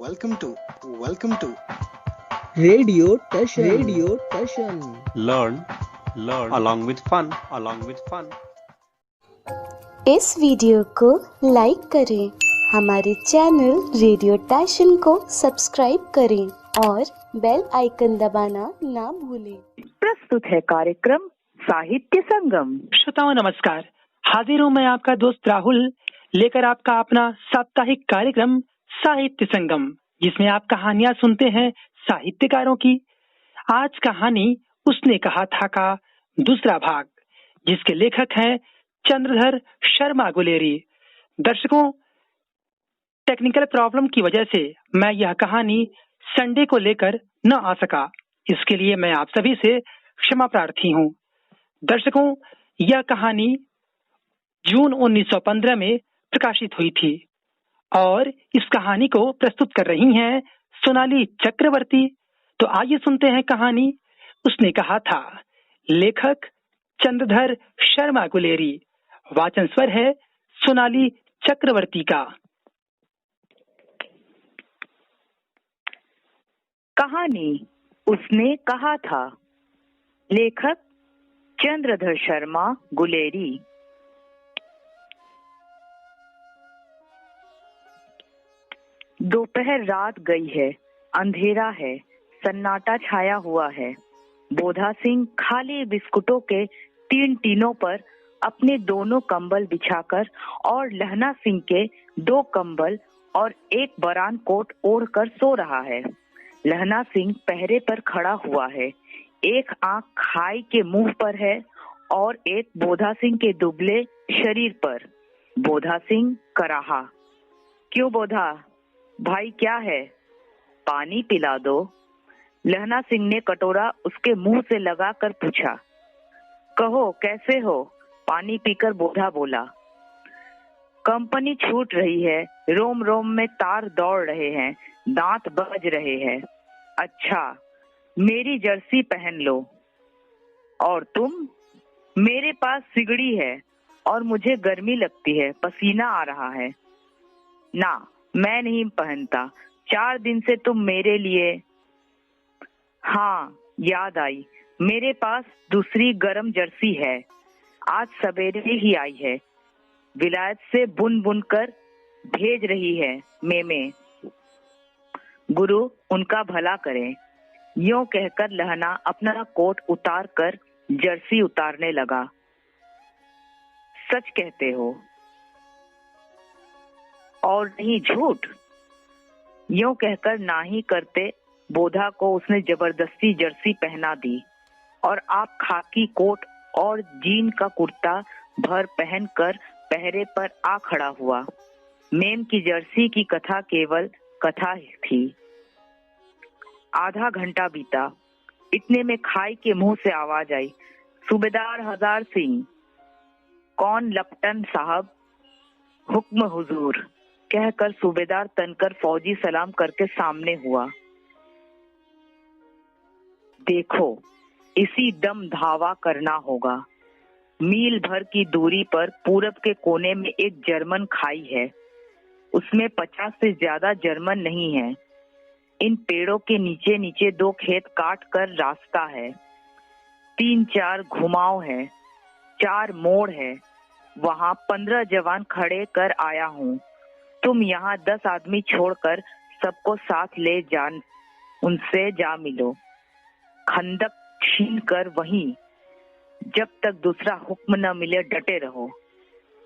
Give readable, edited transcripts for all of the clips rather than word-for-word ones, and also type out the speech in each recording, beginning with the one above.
Welcome to Welcome to Radio Tashan. Learn along with fun. इस video को like करें, हमारे चैनल रेडियो टैशन को सब्सक्राइब करें और बेल आइकन दबाना ना भूलें। प्रस्तुत है कार्यक्रम साहित्य संगम। श्रोताओं नमस्कार, हाजिर हूँ मैं आपका दोस्त राहुल लेकर आपका अपना साप्ताहिक कार्यक्रम साहित्य संगम, जिसमें आप कहानियां सुनते हैं साहित्यकारों की। आज कहानी उसने कहा था का दूसरा भाग, जिसके लेखक हैं चंद्रधर शर्मा गुलेरी। दर्शकों, टेक्निकल प्रॉब्लम की वजह से मैं यह कहानी संडे को लेकर न आ सका, इसके लिए मैं आप सभी से क्षमा प्रार्थी हूँ। दर्शकों, यह कहानी जून 1915 में प्रकाशित हुई थी और इस कहानी को प्रस्तुत कर रही हैं सोनाली चक्रवर्ती। तो आइए सुनते हैं कहानी उसने कहा था। लेखक चंद्रधर शर्मा गुलेरी, वाचन स्वर है सोनाली चक्रवर्ती का। कहानी उसने कहा था। लेखक चंद्रधर शर्मा गुलेरी। दोपहर रात गई है, अंधेरा है, सन्नाटा छाया हुआ है। बोधा सिंह खाली बिस्कुटों के 3 टीनों पर अपने दोनों कंबल बिछाकर और लहना सिंह के 2 कंबल और एक बरान कोट ओढ़कर सो रहा है। लहना सिंह पहरे पर खड़ा हुआ है, एक आंख खाई के मुंह पर है और एक बोधा सिंह के दुबले शरीर पर। बोधा सिंह कराहा, क्यों बोधा भाई, क्या है? पानी पिला दो। लहना सिंह ने कटोरा उसके मुंह से लगाकर पूछा। कहो कैसे हो? पानी पीकर बोधा बोला। कंपनी छूट रही है, रोम रोम में तार दौड़ रहे हैं, दांत बज रहे हैं। अच्छा, मेरी जर्सी पहन लो। और तुम? मेरे पास सिगड़ी है और मुझे गर्मी लगती है, पसीना आ रहा है। ना, मैं नहीं पहनता, 4 दिन से तुम मेरे लिए। हाँ, याद आई, मेरे पास दूसरी गरम जर्सी है, आज सवेरे ही आई है, विलायत से बुन बुन कर भेज रही है मेमे। गुरु उनका भला करें। यूं कहकर लहना अपना कोट उतार कर जर्सी उतारने लगा। सच कहते हो और नहीं झूठ? यूं कहकर ना ही करते बोधा को उसने जबरदस्ती जर्सी पहना दी और आप खाकी कोट और जीन का कुर्ता भर पहनकर पहरे पर आ खड़ा हुआ। मेम की जर्सी की कथा केवल कथा थी। आधा घंटा बीता, इतने में खाई के मुंह से आवाज आई, सूबेदार हजार सिंह। कौन? लपटन साहब। हुक्म हुजूर, कहकर सूबेदार तनकर फौजी सलाम करके सामने हुआ। देखो, इसी दम धावा करना होगा। मील भर की दूरी पर पूरब के कोने में एक जर्मन खाई है, उसमें 50 से ज्यादा जर्मन नहीं है। इन पेड़ों के नीचे नीचे 2 खेत काट कर रास्ता है, 3-4 घुमाव है, 4 मोड़ है। वहाँ 15 जवान खड़े कर आया हूँ। तुम यहाँ 10 आदमी छोड़कर सबको साथ ले जान, उनसे जा मिलो। खंदक छीन कर वहीं, जब तक दूसरा हुक्म न मिले डटे रहो,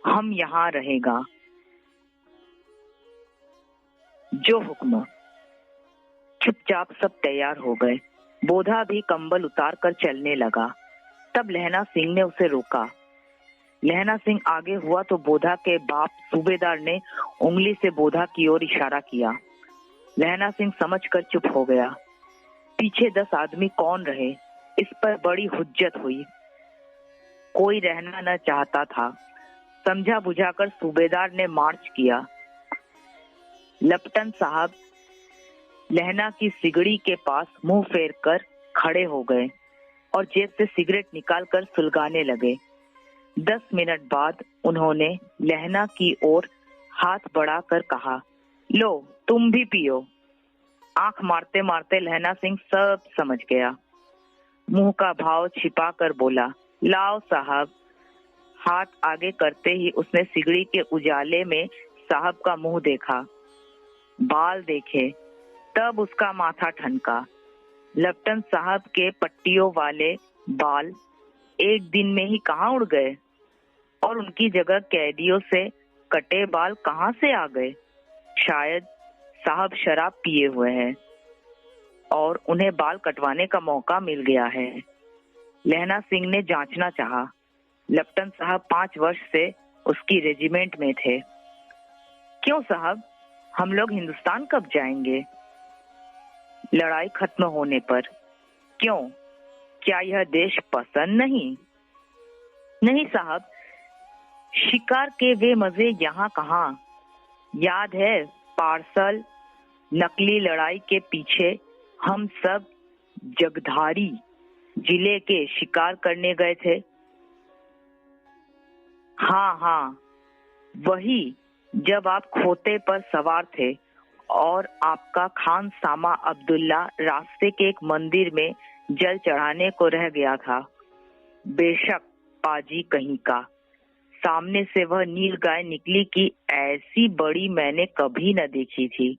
हम यहाँ रहेगा। जो हुक्म। चुपचाप सब तैयार हो गए। बोधा भी कंबल उतार कर चलने लगा। तब लहना सिंह ने उसे रोका। लहना सिंह आगे हुआ तो बोधा के बाप सूबेदार ने उंगली से बोधा की ओर इशारा किया। लहना सिंह समझकर चुप हो गया। पीछे 10 आदमी कौन रहे, इस पर बड़ी हुज्जत हुई। कोई रहना न चाहता था। समझा बुझाकर सूबेदार ने मार्च किया। लपटन साहब लहना की सिगड़ी के पास मुंह फेर कर खड़े हो गए और जेब से सिगरेट निकालकर सुलगाने लगे। 10 मिनट बाद उन्होंने लहना की ओर हाथ बढ़ाकर कहा, लो तुम भी पियो। आंख मारते मारते लहना सिंह सब समझ गया। मुंह का भाव छिपा कर बोला, लाओ साहब। हाथ आगे करते ही उसने सिगड़ी के उजाले में साहब का मुंह देखा, बाल देखे, तब उसका माथा ठनका। लेफ्टिनेंट साहब के पट्टियों वाले बाल एक दिन में ही कहाँ उड़ गए और उनकी जगह कैदियों से कटे बाल कहाँ से आ गए? शायद साहब शराब पिए हुए हैं और उन्हें बाल कटवाने का मौका मिल गया है। लहना सिंह ने जांचना चाहा। लेफ्टिनेंट साहब 5 वर्ष से उसकी रेजिमेंट में थे। क्यों साहब, हम लोग हिंदुस्तान कब जाएंगे? लड़ाई खत्म होने पर। क्यों, क्या यह देश पसंद नहीं? नहीं साहब, शिकार के वे मजे यहाँ कहाँ। याद है पार्सल नकली लड़ाई के पीछे हम सब जगधारी जिले के शिकार करने गए थे? हाँ, वही, जब आप खोते पर सवार थे और आपका खान सामा अब्दुल्ला रास्ते के एक मंदिर में जल चढ़ाने को रह गया था। बेशक पाजी कहीं का, सामने से वह नील गाय निकली कि ऐसी बड़ी मैंने कभी न देखी थी,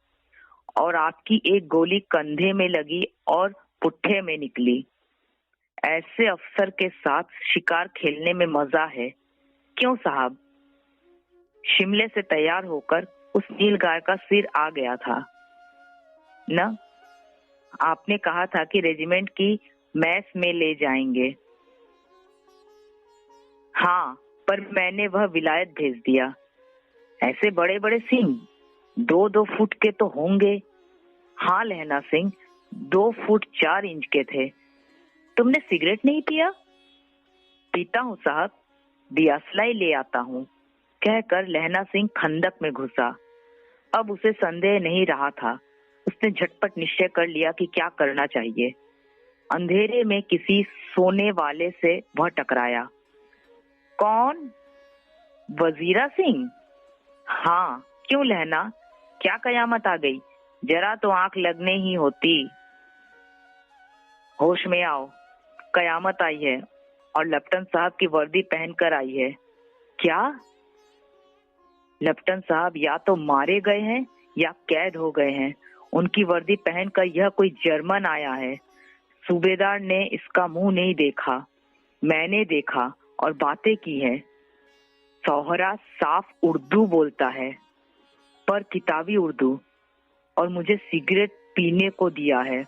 और आपकी एक गोली कंधे में लगी और पुट्ठे में निकली। ऐसे अफसर के साथ शिकार खेलने में मजा है। क्यों साहब? शिमले से तैयार होकर उस नील गाय का सिर आ गया था न? आपने कहा था कि रेजिमेंट की मैस में ले जाएंगे। हाँ, पर मैंने वह विलायत भेज दिया। ऐसे बड़े बड़े सिंह 2-2 फुट के तो होंगे। हाँ लहना सिंह 2 फुट 4 इंच के थे। तुमने सिगरेट नहीं पिया? पीता हूँ साहब, दियासलाई ले आता हूँ, कहकर लहना सिंह खंदक में घुसा। अब उसे संदेह नहीं रहा था। उसने झटपट निश्चय कर लिया कि क्या करना चाहिए। अंधेरे में किसी सोने वाले से वह टकराया। कौन? वजीरा सिंह? हाँ, क्यों लहना, क्या कयामत आ गई? जरा तो आंख लगने ही होती। होश में आओ, कयामत आई है और लेफ्टिनेंट साहब की वर्दी पहनकर आई है। क्या? लेफ्टिनेंट साहब या तो मारे गए हैं या कैद हो गए हैं। उनकी वर्दी पहनकर यह कोई जर्मन आया है। सूबेदार ने इसका मुंह नहीं देखा, मैंने देखा और बातें की है। सोहरा साफ उर्दू बोलता है, पर किताबी उर्दू, और मुझे सिगरेट पीने को दिया है।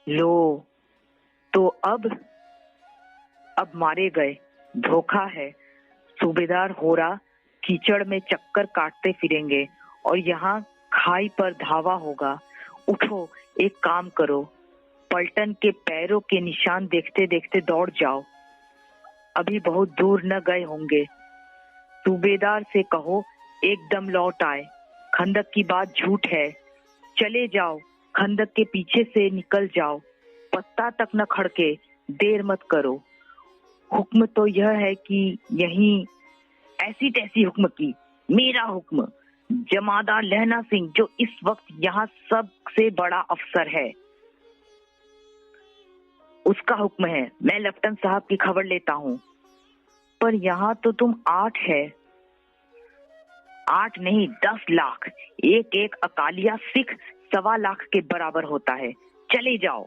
लो, तो अब मारे गए। धोखा है। सूबेदार होरा कीचड़ में चक्कर काटते फिरेंगे और यहाँ खाई पर धावा होगा। उठो, एक काम करो, पलटन के पैरों के निशान देखते देखते दौड़ जाओ। अभी बहुत दूर न गए होंगे। सूबेदार से कहो एकदम लौट आए। खंदक की बात झूठ है। चले जाओ, खंदक के पीछे से निकल जाओ, पत्ता तक न खड़के, देर मत करो। हुक्म तो यह है कि यहीं ऐसी तैसी हुक्म की, मेरा हुक्म, जमादार लहना सिंह जो इस वक्त यहाँ सबसे बड़ा अफसर है, उसका हुक्म है। मैं लेफ्टिनेंट साहब की खबर लेता हूँ। पर यहाँ तो तुम 8 है। 8 नहीं, 10 लाख। एक अकालिया सिख 1.25 लाख के बराबर होता है। चले जाओ।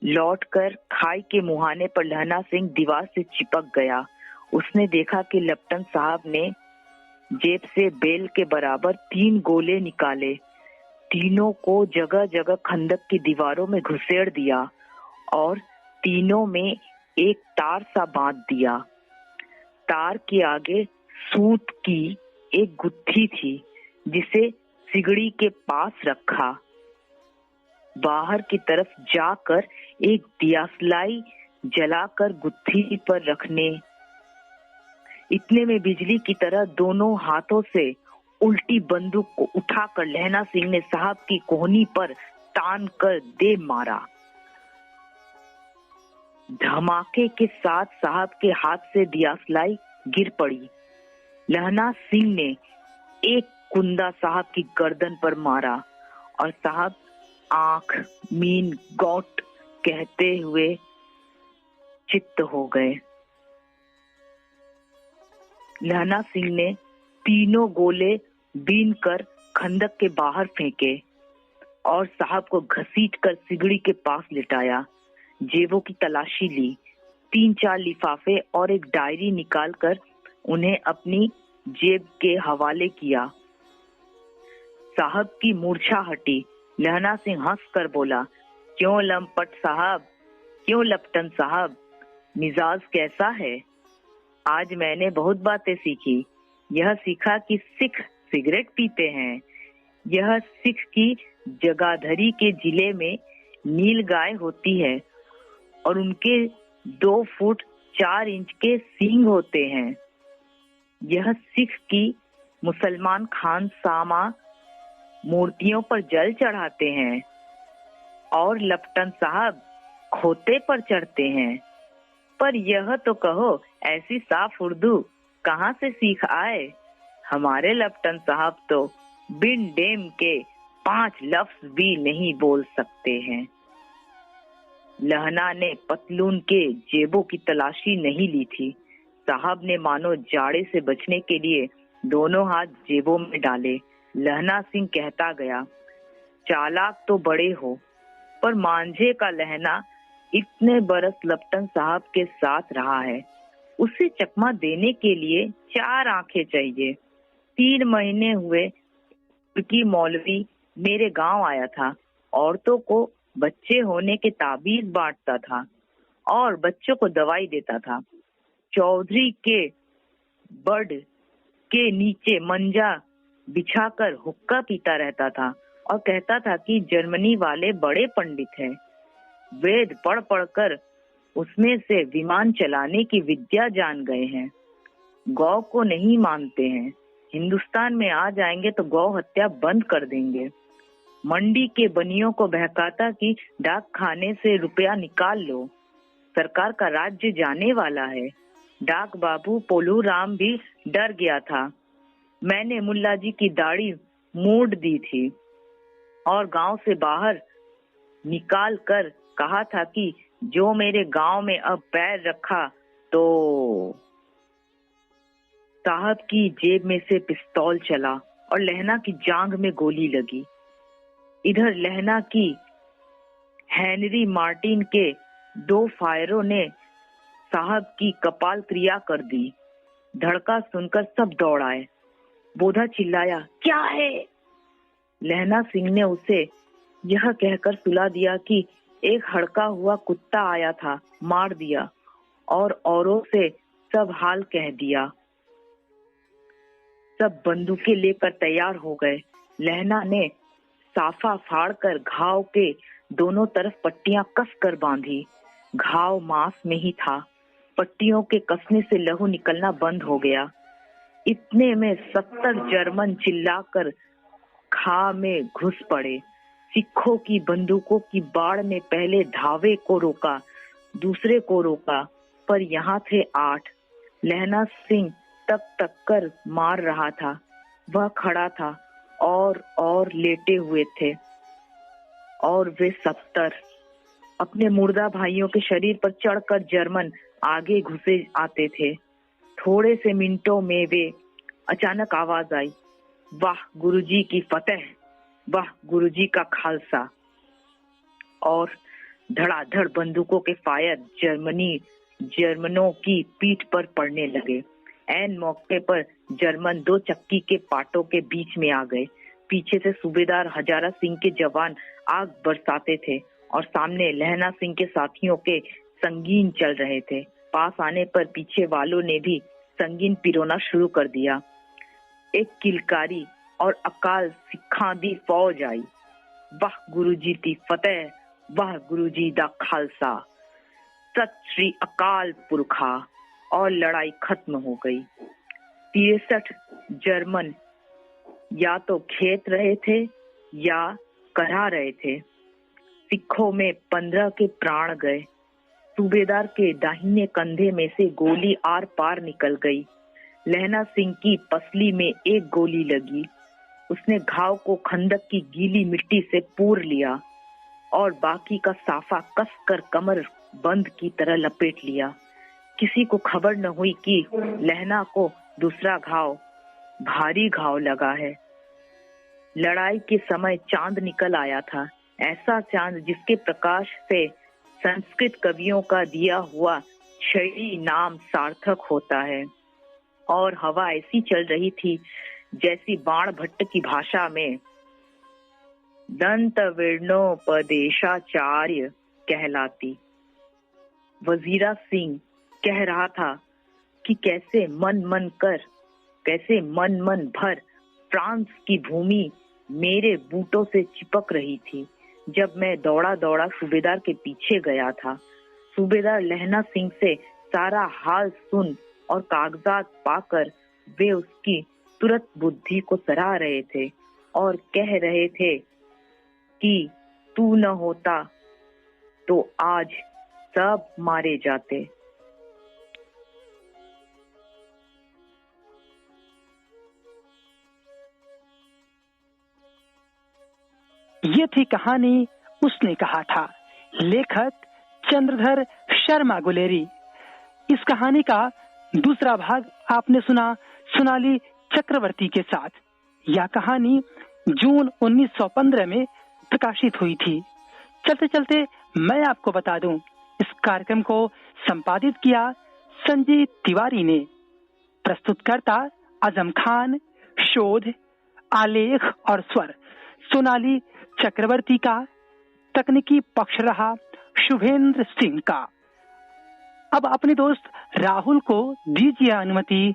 लौटकर खाई के मुहाने पर लहना सिंह दीवार से चिपक गया। उसने देखा कि लेफ्टिनेंट साहब ने जेब से बेल के बराबर 3 गोले निकाले। तीनों को जगह जगह खंदक की दीवारों में घुसेड़ दिया और तीनों में एक तार सा बांध दिया। तार के आगे सूत की एक गुत्थी थी जिसे सिगड़ी के पास रखा। बाहर की तरफ जाकर एक दियासलाई जलाकर गुत्थी पर रखने। इतने में बिजली की तरह दोनों हाथों से उल्टी बंदूक को उठाकर लहना सिंह ने साहब की कोहनी पर तान कर दे मारा। धमाके के साथ साहब के हाथ से दियासलाई गिर पड़ी। लहना सिंह ने एक कुंदा साहब की गर्दन पर मारा और साहब आंख मीन गॉट कहते हुए चित्त हो गए। लहना सिंह ने तीनों गोले बीन कर खंदक के बाहर फेंके और साहब को घसीट कर सिगड़ी के पास लिटाया। जेबों की तलाशी ली, 3-4 लिफाफे और एक डायरी निकालकर उन्हें अपनी जेब के हवाले किया। साहब की मूर्छा हटी। लहना सिंह हंस कर बोला, क्यों लंपट साहब, क्यों लपटन साहब, मिजाज कैसा है? आज मैंने बहुत बातें सीखी। यह सीखा कि सिख सिगरेट पीते हैं। यह सिख की जगाधरी के जिले में नील गाय होती है और उनके 2 फुट 4 इंच के सींग होते हैं। यह सिख की मुसलमान खान सामा मूर्तियों पर जल चढ़ाते हैं और लपटन साहब खोते पर चढ़ते हैं। पर यह तो कहो, ऐसी साफ उर्दू कहाँ से सीख आए? हमारे लपटन साहब तो बिन डेम के 5 लफ्ज भी नहीं बोल सकते हैं। लहना ने पतलून के जेबों की तलाशी नहीं ली थी। साहब ने मानो जाड़े से बचने के लिए दोनों हाथ जेबों में डाले। लहना सिंह कहता गया, चालाक तो बड़े हो, पर मांझे का लहना इतने बरस लपटन साहब के साथ रहा है। उसे चकमा देने के लिए 4 आंखें चाहिए। 3 महीने हुए तुर्की मौलवी मेरे गांव आया था। औरतों को बच्चे होने के ताबीज बांटता था और बच्चों को दवाई देता था। चौधरी के बर्ड के नीचे मंजा बिछाकर हुक्का पीता रहता था और कहता था कि जर्मनी वाले बड़े पंडित हैं। वेद पढ़ पढ़कर उसमें से विमान चलाने की विद्या जान गए हैं। गौ को नहीं मानते हैं। हिंदुस्तान में आ जाएंगे तो गौ हत्या बंद कर देंगे। मंडी के बनियों को बहकाता कि डाक खाने से रुपया निकाल लो, सरकार का राज्य जाने वाला है। डाक बाबू पोलू राम भी डर गया था। मैंने मुल्ला जी की दाढ़ी मूड दी थी और गांव से बाहर निकाल कर कहा था कि जो मेरे गांव में अब पैर रखा तो। साहब की जेब में से पिस्तौल चला और लहना की जांघ में गोली लगी। इधर लहना की हेनरी मार्टिन के 2 फायरों ने साहब की कपाल क्रिया कर दी। धड़का सुनकर सब दौड़ आए। बोधा चिल्लाया, क्या है? लहना सिंह ने उसे यह कहकर सुला दिया कि एक हड़का हुआ कुत्ता आया था, मार दिया, और औरों से सब हाल कह दिया। सब बंदूकें लेकर तैयार हो गए। लहना ने साफा फाड़कर घाव के दोनों तरफ पट्टियां कस कर बांधी। घाव मांस में ही था। पट्टियों के कसने से लहू निकलना बंद हो गया। इतने में 70 जर्मन चिल्लाकर खा में घुस पड़े। सिखों की बंदूकों की बाढ़ ने पहले धावे को रोका, दूसरे को रोका, पर यहाँ थे 8। लहना सिंह तक कर मार रहा था। वह खड़ा था और लेटे हुए थे और वे 70 अपने मुर्दा भाइयों के शरीर पर चढ़कर जर्मन आगे घुसे आते थे। थोड़े से मिनटों में वे अचानक आवाज आई, वाह गुरुजी की फतेह, वाह गुरुजी का खालसा। और धड़ाधड़ बंदूकों के फायर जर्मनों की पीठ पर पड़ने लगे। ऐन मौके पर जर्मन 2 चक्की के पाटों के बीच में आ गए। पीछे से सूबेदार हजारा सिंह के जवान आग बरसाते थे और सामने लहना सिंह के साथियों के संगीन चल रहे थे। पास आने पर पीछे वालों ने भी संगीन पिरोना शुरू कर दिया। एक किलकारी और अकाल सिखां दी फौज आई। वाह गुरुजी दी फतेह, वाह गुरुजी दा खालसा, सत श्री अकाल पुरखा। और लड़ाई खत्म हो गई। 63 जर्मन या तो खेत रहे थे या करा रहे थे। सिखों में 15 के प्राण गए। सूबेदार के दाहिने कंधे में से गोली आर पार निकल गई। लहना सिंह की पसली में एक गोली लगी। उसने घाव को खंदक की गीली मिट्टी से पूर लिया और बाकी का साफा कसकर कमर बंद की तरह लपेट लिया। किसी को खबर न हुई कि लहना को दूसरा घाव, भारी घाव लगा है। लड़ाई के समय चांद निकल आया था, ऐसा चांद जिसके प्रकाश से संस्कृत कवियों का दिया हुआ क्षयी नाम सार्थक होता है। और हवा ऐसी चल रही थी जैसी बाण भट्ट की भाषा में दंत विर्णोपदेशाचार्य कहलाती। वजीरा सिंह कह रहा था कि कैसे मन भर फ्रांस की भूमि मेरे बूटों से चिपक रही थी जब मैं दौड़ा दौड़ा सूबेदार के पीछे गया था। सूबेदार लहना सिंह से सारा हाल सुन और कागजात पाकर वे उसकी तुरंत बुद्धि को सराह रहे थे और कह रहे थे कि तू न होता तो आज सब मारे जाते। ये थी कहानी उसने कहा था, लेखक चंद्रधर शर्मा गुलेरी। इस कहानी का दूसरा भाग आपने सुना सोनाली चक्रवर्ती के साथ। यह कहानी जून 1915 में प्रकाशित हुई थी। चलते चलते मैं आपको बता दूं, इस कार्यक्रम को संपादित किया संजीव तिवारी ने। प्रस्तुतकर्ता आजम खान, शोध, आलेख और स्वर सोनाली चक्रवर्ती का, तकनीकी पक्ष रहा शुभेंद्र सिंह का। अब अपने दोस्त राहुल को दीजिए अनुमति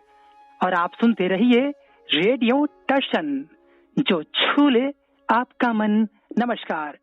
और आप सुनते रहिए रेडियो टशन, जो छू ले आपका मन। नमस्कार।